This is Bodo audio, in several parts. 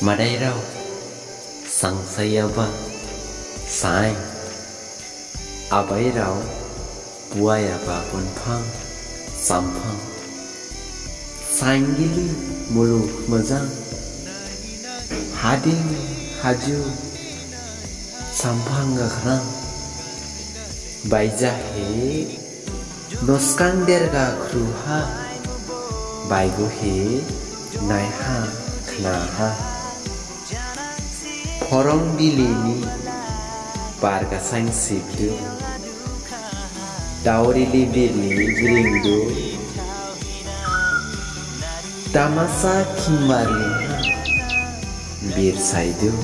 Madairao Sangsayaba Sai Abairao Buayaba Bunpang Sampang Sangili Muluk Mazang Hading Haju Sampang Gakrang Baijahe Noskang Derga Kruha Baiguhe Naiha Knaha Porong Bilini Barga Sang Sibdu Daurili Birli Biringdu Tamasa Kimbari Bir Saidu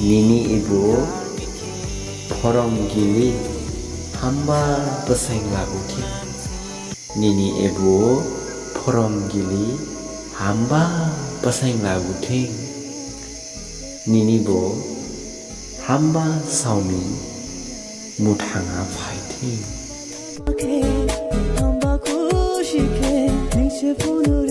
Nini Ibu Porong Gili Hamba Beseng Laguti Nini Ibu Porong Gili Hamba Beseng Laguti Nini Bo Hamba Saumi Muthanga Fighting Hamba Kushike Nishe Punuri